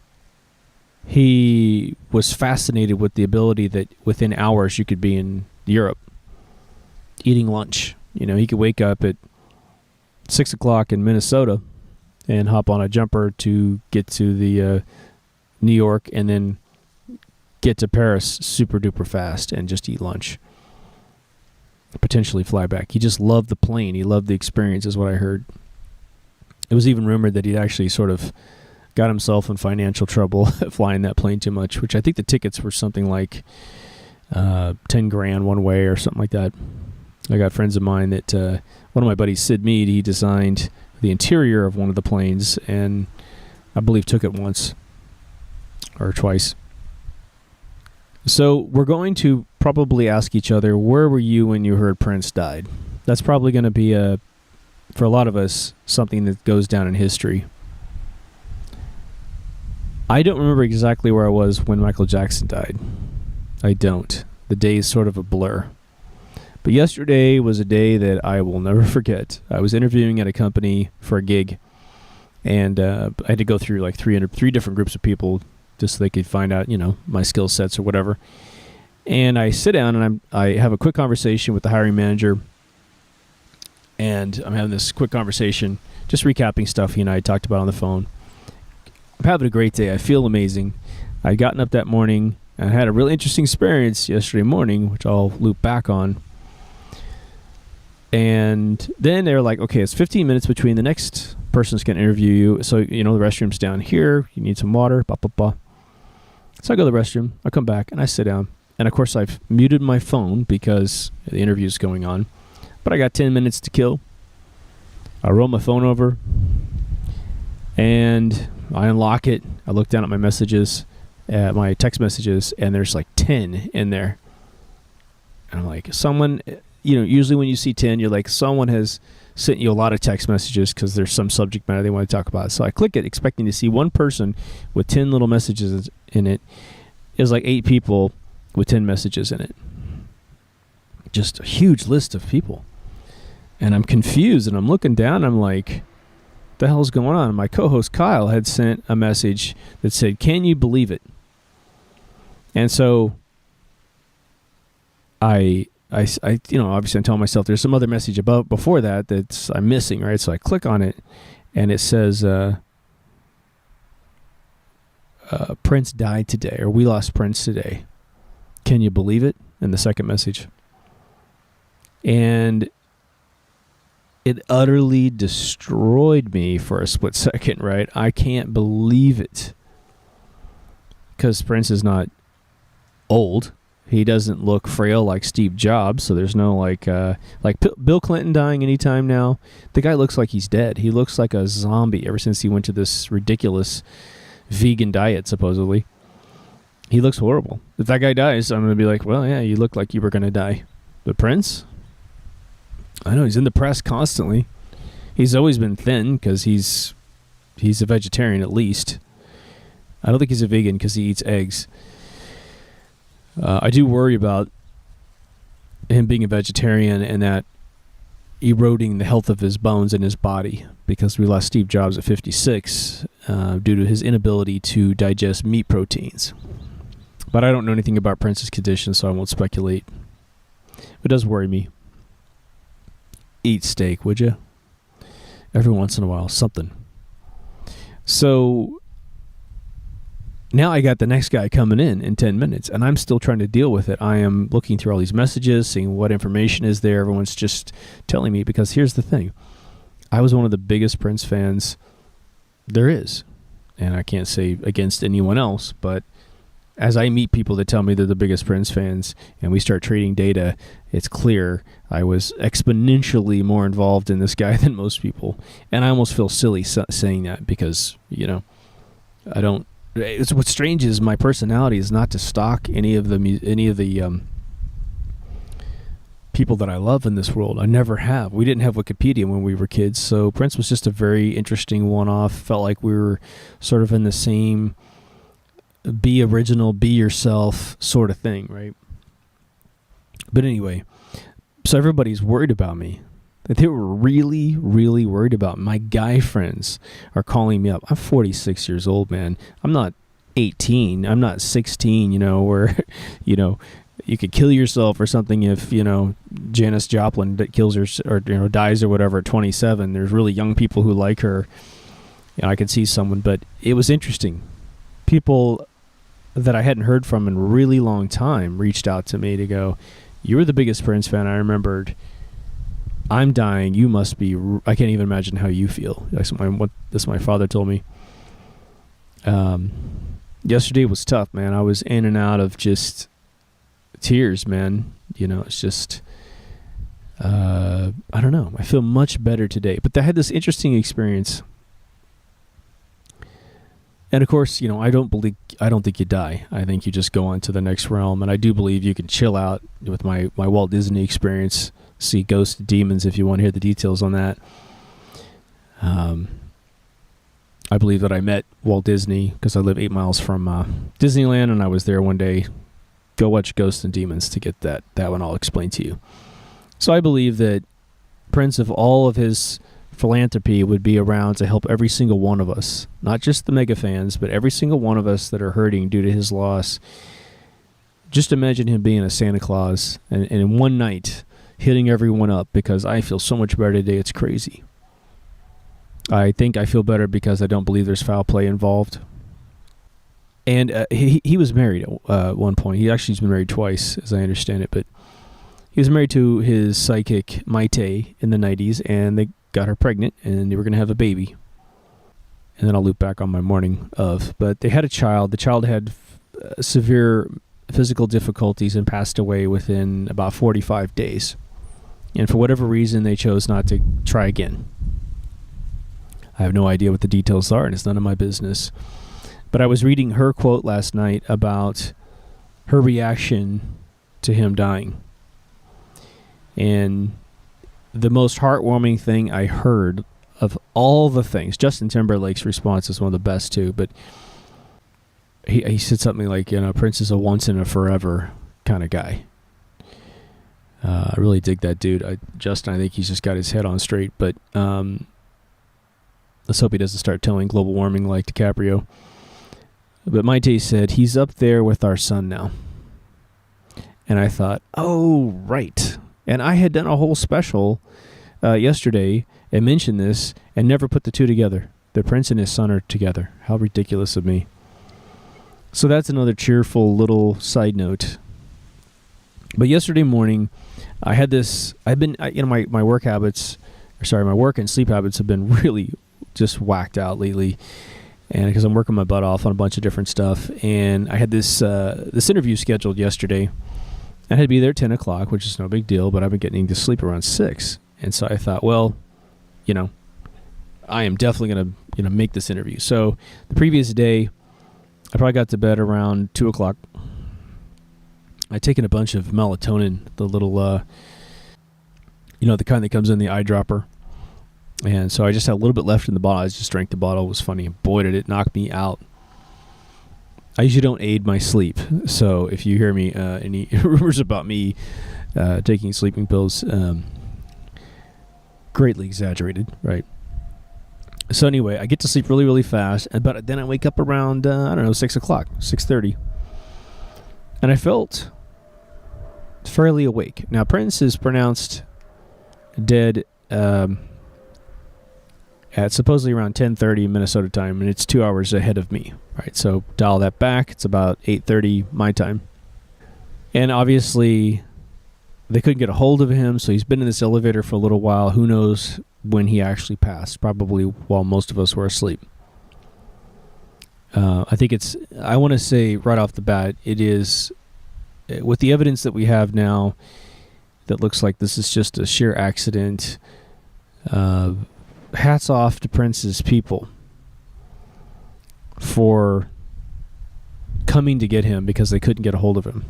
he was fascinated with the ability that within hours you could be in Europe eating lunch. You know, he could wake up at 6 o'clock in Minnesota and hop on a jumper to get to the New York and then get to Paris super duper fast and just eat lunch. Potentially fly back. He just loved the plane. He loved the experience, is what I heard. It was even rumored that he'd actually sort of got himself in financial trouble flying that plane too much, which I think the tickets were something like 10 grand one way or something like that. I got friends of mine that, one of my buddies, Sid Mead, he designed the interior of one of the planes and I believe took it once or twice. So we're going to probably ask each other, where were you when you heard Prince died? That's probably going to be, for a lot of us, something that goes down in history. I don't remember exactly where I was when Michael Jackson died. I don't. The day is sort of a blur. But yesterday was a day that I will never forget. I was interviewing at a company for a gig, and I had to go through like three different groups of people just so they could find out, you know, my skill sets or whatever. And I sit down and I have a quick conversation with the hiring manager, and I'm having this quick conversation, just recapping stuff he and I talked about on the phone. I'm having a great day. I feel amazing. I'd gotten up that morning and I had a really interesting experience yesterday morning, which I'll loop back on. And then they're like, okay, it's 15 minutes between the next person's going to interview you. So, you know, the restroom's down here. You need some water, blah, blah, blah. So I go to the restroom. I come back and I sit down. And, of course, I've muted my phone because the interview's going on. But I got 10 minutes to kill. I roll my phone over. And I unlock it. I look down at my messages, my text messages, and there's like 10 in there. And I'm like, someone... You know, usually when you see 10, you're like, someone has sent you a lot of text messages because there's some subject matter they want to talk about. So I click it expecting to see one person with 10 little messages in it. Is like 8 people with 10 messages in it. Just a huge list of people. And I'm confused and I'm looking down and I'm like, what the hell is going on? And my co-host Kyle had sent a message that said, can you believe it? And so I you know, obviously I'm telling myself there's some other message before that I'm missing, right? So I click on it, and it says, Prince died today, or we lost Prince today. Can you believe it? In the second message. And it utterly destroyed me for a split second, right? I can't believe it. Because Prince is not old. He doesn't look frail like Steve Jobs, so there's no like Bill Clinton dying anytime now. The guy looks like he's dead. He looks like a zombie ever since he went to this ridiculous vegan diet, supposedly. He looks horrible. If that guy dies, I'm going to be like, well, yeah, you look like you were going to die. But Prince? I know, he's in the press constantly. He's always been thin because he's a vegetarian at least. I don't think he's a vegan because he eats eggs. I do worry about him being a vegetarian and that eroding the health of his bones and his body, because we lost Steve Jobs at 56 due to his inability to digest meat proteins. But I don't know anything about Prince's condition, so I won't speculate. It does worry me. Eat steak, would you? Every once in a while, something. So Now I got the next guy coming in 10 minutes, and I'm still trying to deal with it. I am looking through all these messages, seeing what information is there. Everyone's just telling me, because here's the thing. I was one of the biggest Prince fans there is. And I can't say against anyone else, but as I meet people that tell me they're the biggest Prince fans and we start trading data, it's clear I was exponentially more involved in this guy than most people. And I almost feel silly saying that because, I don't. It's what's strange is my personality is not to stalk any of the people that I love in this world. I never have. We didn't have Wikipedia when we were kids, so Prince was just a very interesting one-off. Felt like we were sort of in the same be original, be yourself sort of thing, right? But anyway, so everybody's worried about me. They were really, really worried about me. My guy friends are calling me up. I'm 46 years old, man. I'm not 18. I'm not 16, where, you could kill yourself or something if, Janis Joplin that kills her or, dies or whatever at 27. There's really young people who like her. I could see someone, but it was interesting. People that I hadn't heard from in a really long time reached out to me to go, "You were the biggest Prince fan I remembered. I'm dying. You must be. I can't even imagine how you feel." That's what my father told me. Yesterday was tough, man. I was in and out of just tears, man. It's just, I don't know. I feel much better today. But I had this interesting experience. And of course, I don't think you die. I think you just go on to the next realm. And I do believe you can chill out with my Walt Disney experience, see ghosts, demons, if you want to hear the details on that. I believe that I met Walt Disney because I live 8 miles from Disneyland, and I was there one day. Go watch Ghosts and Demons to get that one all explained to you. So I believe that Prince, of all of his philanthropy, would be around to help every single one of us, not just the mega fans, but every single one of us that are hurting due to his loss. Just imagine him being a Santa Claus and in one night hitting everyone up because I feel so much better today. It's crazy. I think I feel better because I don't believe there's foul play involved. And he was married at one point. He actually has been married twice, as I understand it. But he was married to his psychic, Maite, in the 90s, and they got her pregnant, and they were going to have a baby. And then I'll loop back on my morning of. But they had a child. The child had severe physical difficulties and passed away within about 45 days. And for whatever reason, they chose not to try again. I have no idea what the details are, and it's none of my business. But I was reading her quote last night about her reaction to him dying. And the most heartwarming thing I heard of all the things, Justin Timberlake's response is one of the best too, but he said something like, Prince is a once in a forever kind of guy. I really dig that dude. Justin, I think he's just got his head on straight, but let's hope he doesn't start telling global warming like DiCaprio. But Maite said, he's up there with our son now. And I thought, oh, right. And I had done a whole special yesterday and mentioned this and never put the two together. The Prince and his son are together. How ridiculous of me. So that's another cheerful little side note. But yesterday morning, I had this, my work habits, my work and sleep habits have been really just whacked out lately. And because I'm working my butt off on a bunch of different stuff. And I had this interview scheduled yesterday. I had to be there at 10 o'clock, which is no big deal, but I've been getting to sleep around 6. And so I thought, well, I am definitely going to, make this interview. So the previous day, I probably got to bed around 2 o'clock. I'd taken a bunch of melatonin, the little, the kind that comes in the eyedropper. And so I just had a little bit left in the bottle. I just drank the bottle. It was funny. And boy, did it knock me out. I usually don't aid my sleep. So if you hear me, any rumors about me taking sleeping pills, greatly exaggerated, right? So anyway, I get to sleep really, really fast. But then I wake up around, 6 o'clock, 6:30. And I felt fairly awake. Now, Prince is pronounced dead at supposedly around 10:30 Minnesota time, and it's 2 hours ahead of me, right? So dial that back. It's about 8:30 my time. And obviously, they couldn't get a hold of him, so he's been in this elevator for a little while. Who knows when he actually passed? Probably while most of us were asleep. I want to say right off the bat, it is, with the evidence that we have now, that looks like this is just a sheer accident. Hats off to Prince's people for coming to get him because they couldn't get a hold of him.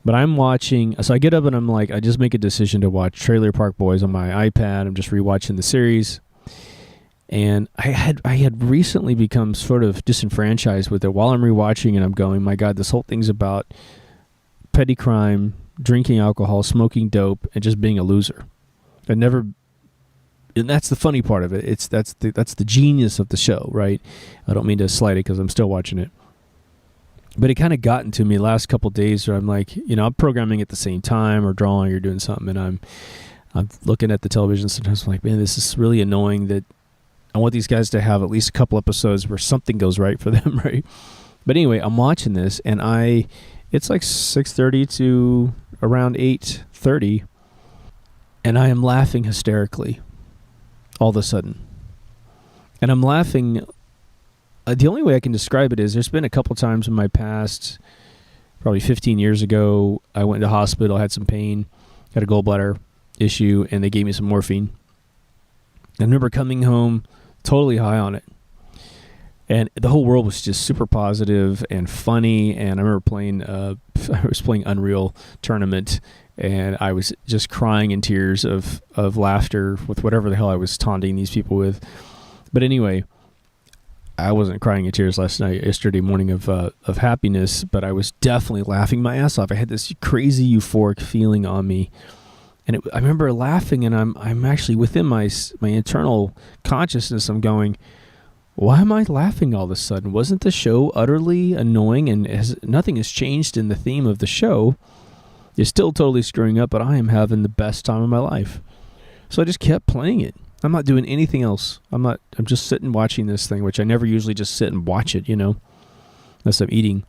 But I'm watching, so I get up and I'm like, I just make a decision to watch Trailer Park Boys on my iPad. I'm just rewatching the series. And I had recently become sort of disenfranchised with it. While I'm rewatching it, I'm going, my God, this whole thing's about petty crime, drinking alcohol, smoking dope, and just being a loser. And that's the funny part of it. That's the genius of the show, right? I don't mean to slight it because I'm still watching it. But it kind of got into me last couple of days where I'm like, I'm programming at the same time or drawing or doing something, and I'm looking at the television. Sometimes I'm like, man, this is really annoying that I want these guys to have at least a couple episodes where something goes right for them, right? But anyway, I'm watching this, and it's like 6:30 to around 8:30, and I am laughing hysterically all of a sudden. And I'm laughing, the only way I can describe it is there's been a couple times in my past, probably 15 years ago, I went to hospital, had some pain, had a gallbladder issue, and they gave me some morphine. I remember coming home totally high on it. And the whole world was just super positive and funny. And I remember I was playing Unreal Tournament, and I was just crying in tears of laughter with whatever the hell I was taunting these people with. But anyway, I wasn't crying in tears yesterday morning of happiness, but I was definitely laughing my ass off. I had this crazy euphoric feeling on me. And I remember laughing, and I'm actually within my internal consciousness, I'm going, why am I laughing all of a sudden? Wasn't the show utterly annoying, and nothing has changed in the theme of the show? It's still totally screwing up, but I am having the best time of my life. So I just kept playing it. I'm not doing anything else. I'm just sitting watching this thing, which I never usually just sit and watch it, unless I'm eating.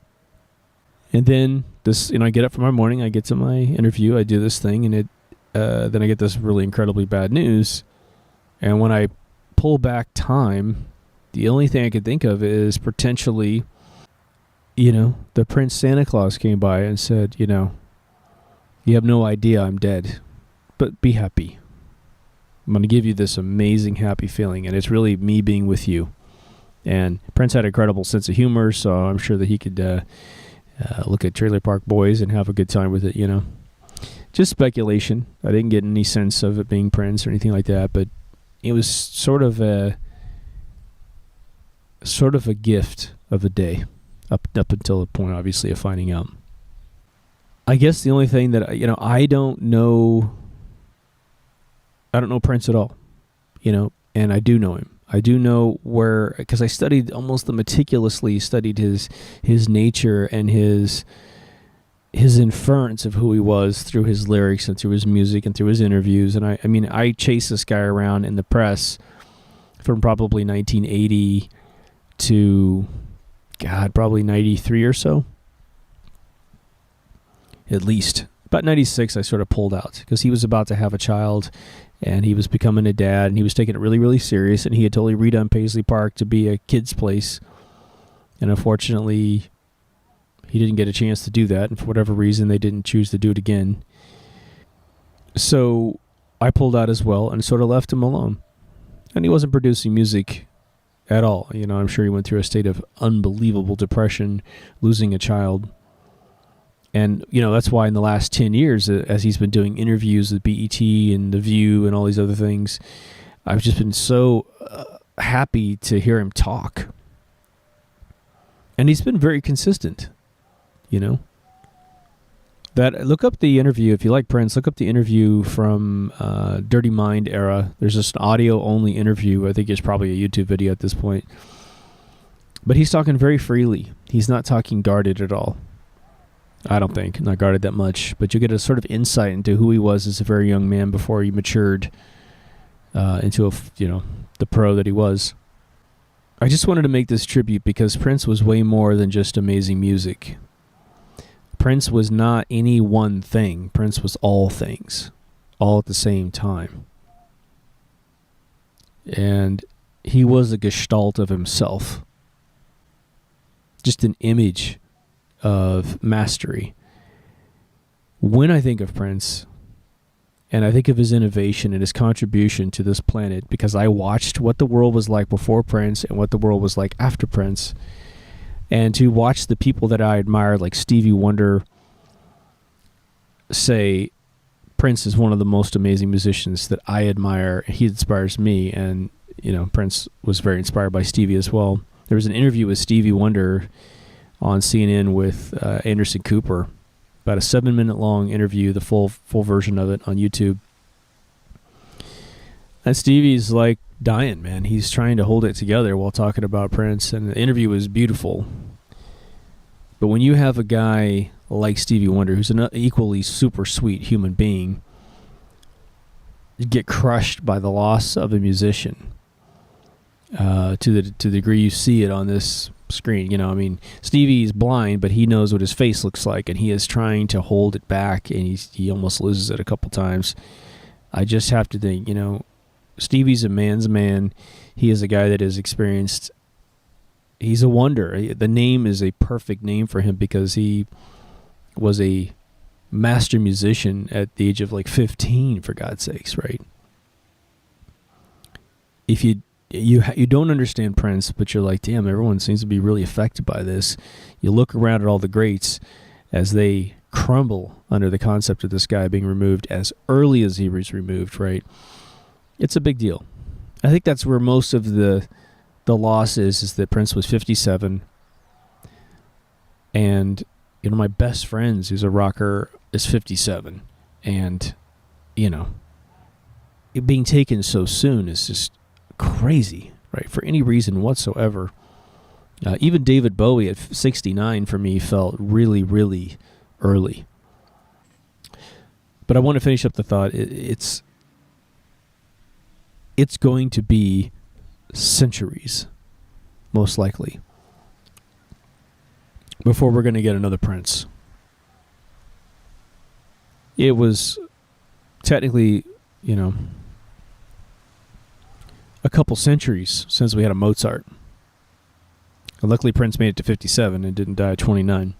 And then I get up for my morning, I get to my interview, I do this thing, and then I get this really incredibly bad news. And when I pull back time, the only thing I could think of is potentially, the Prince Santa Claus came by and said, you have no idea I'm dead, but be happy. I'm going to give you this amazing happy feeling, and it's really me being with you. And Prince had an incredible sense of humor, so I'm sure that he could look at Trailer Park Boys and have a good time with it, Just speculation. I didn't get any sense of it being Prince or anything like that, but it was sort of a gift of a day up until the point, obviously, of finding out. I guess the only thing that I don't know Prince at all, and I do know him. I do know because I studied meticulously studied his nature and his inference of who he was through his lyrics and through his music and through his interviews. And I chased this guy around in the press from probably 1980 to, probably 93 or so. At least. About 96, I sort of pulled out because he was about to have a child and he was becoming a dad and he was taking it really, really serious, and he had totally redone Paisley Park to be a kid's place. And unfortunately, he didn't get a chance to do that, and for whatever reason, they didn't choose to do it again. So I pulled out as well and sort of left him alone. And he wasn't producing music at all. I'm sure he went through a state of unbelievable depression, losing a child. And, that's why in the last 10 years, as he's been doing interviews with BET and The View and all these other things, I've just been so happy to hear him talk. And he's been very consistent. Look up the interview. If you like Prince, look up the interview from Dirty Mind era. There's just an audio-only interview. I think it's probably a YouTube video at this point. But he's talking very freely. He's not talking guarded at all. I don't think. Not guarded that much. But you get a sort of insight into who he was as a very young man before he matured into the pro that he was. I just wanted to make this tribute because Prince was way more than just amazing music. Prince was not any one thing. Prince was all things, all at the same time. And he was a gestalt of himself. Just an image of mastery. When I think of Prince, and I think of his innovation and his contribution to this planet, because I watched what the world was like before Prince and what the world was like after Prince, and to watch the people that I admired, like Stevie Wonder, say Prince is one of the most amazing musicians that I admire. He inspires me, and Prince was very inspired by Stevie as well. There was an interview with Stevie Wonder on CNN with Anderson Cooper, about a 7-minute long interview, the full version of it on YouTube. And Stevie's like dying, man. He's trying to hold it together while talking about Prince, and the interview was beautiful. But when you have a guy like Stevie Wonder, who's an equally super sweet human being, get crushed by the loss of a musician, to the degree you see it on this screen. Stevie's blind, but he knows what his face looks like, and he is trying to hold it back, and he almost loses it a couple times. I just have to think, Stevie's a man's man. He is a guy that has experienced. He's a wonder. The name is a perfect name for him because he was a master musician at the age of 15, for God's sakes, right? If you don't understand Prince, but you're like, damn, everyone seems to be really affected by this. You look around at all the greats as they crumble under the concept of this guy being removed as early as he was removed, right? It's a big deal. I think that's where most of the loss is that Prince was 57. And, my best friend, who's a rocker, is 57. And, it being taken so soon is just crazy, right? For any reason whatsoever. Even David Bowie at 69 for me felt really, really early. But I want to finish up the thought. It's going to be centuries, most likely, before we're going to get another Prince. It was technically, a couple centuries since we had a Mozart. And luckily Prince made it to 57 and didn't die at 29.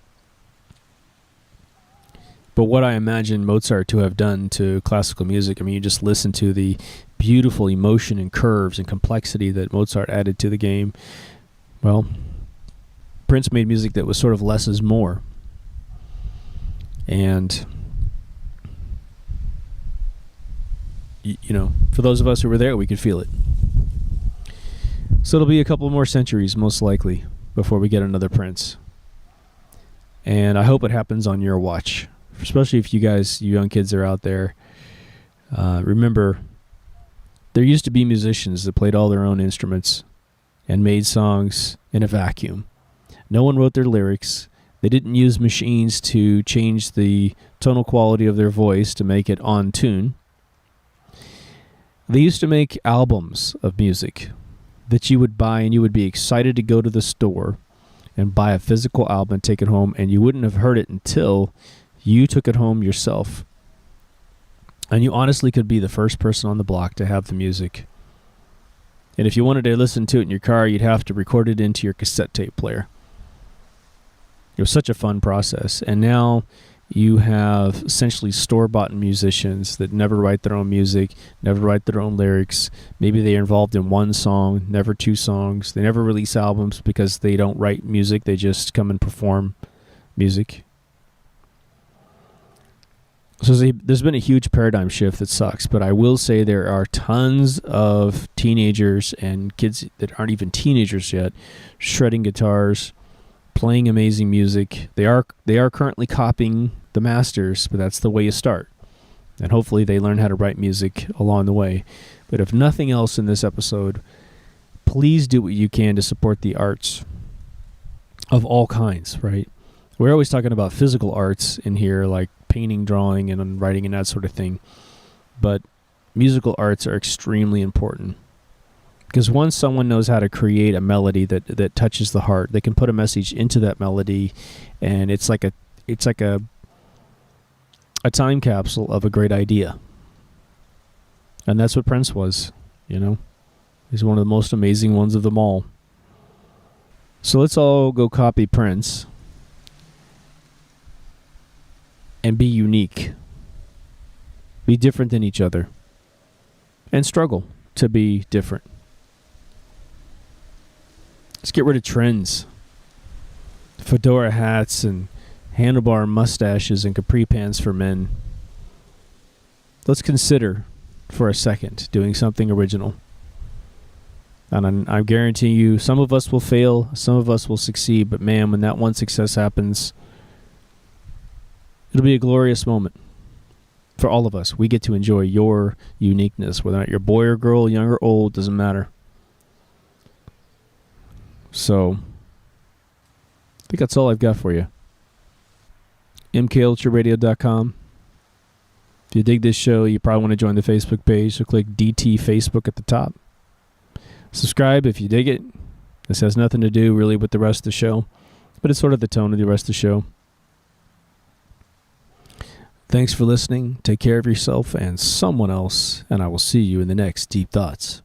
But what I imagine Mozart to have done to classical music, you just listen to the beautiful emotion and curves and complexity that Mozart added to the game. Well, Prince made music that was sort of less is more. And, for those of us who were there, we could feel it. So it'll be a couple more centuries, most likely, before we get another Prince. And I hope it happens on your watch, especially if you young kids are out there. Remember, there used to be musicians that played all their own instruments and made songs in a vacuum. No one wrote their lyrics. They didn't use machines to change the tonal quality of their voice to make it on tune. They used to make albums of music that you would buy, and you would be excited to go to the store and buy a physical album and take it home, and you wouldn't have heard it until you took it home yourself. And you honestly could be the first person on the block to have the music. And if you wanted to listen to it in your car, you'd have to record it into your cassette tape player. It was such a fun process. And now you have essentially store-bought musicians that never write their own music, never write their own lyrics. Maybe they're involved in one song, never two songs. They never release albums because they don't write music. They just come and perform music. So there's been a huge paradigm shift that sucks, but I will say there are tons of teenagers and kids that aren't even teenagers yet shredding guitars, playing amazing music. They are currently copying the masters, but that's the way you start. And hopefully they learn how to write music along the way. But if nothing else in this episode, please do what you can to support the arts of all kinds, right? We're always talking about physical arts in here, like painting, drawing, and writing and that sort of thing. But musical arts are extremely important. Because once someone knows how to create a melody that touches the heart, they can put a message into that melody, and it's like a time capsule of a great idea. And that's what Prince was, He's one of the most amazing ones of them all. So let's all go copy Prince and be unique. Be different than each other. And struggle to be different. Let's get rid of trends. Fedora hats and handlebar mustaches and capri pants for men. Let's consider for a second doing something original. And I guarantee you, some of us will fail, some of us will succeed, but man, when that one success happens, it'll be a glorious moment for all of us. We get to enjoy your uniqueness, whether or not you're boy or girl, young or old, doesn't matter. So, I think that's all I've got for you. mkultureradio.com. If you dig this show, you probably want to join the Facebook page, so click DT Facebook at the top. Subscribe if you dig it. This has nothing to do really with the rest of the show, but it's sort of the tone of the rest of the show. Thanks for listening. Take care of yourself and someone else, and I will see you in the next Deep Thoughts.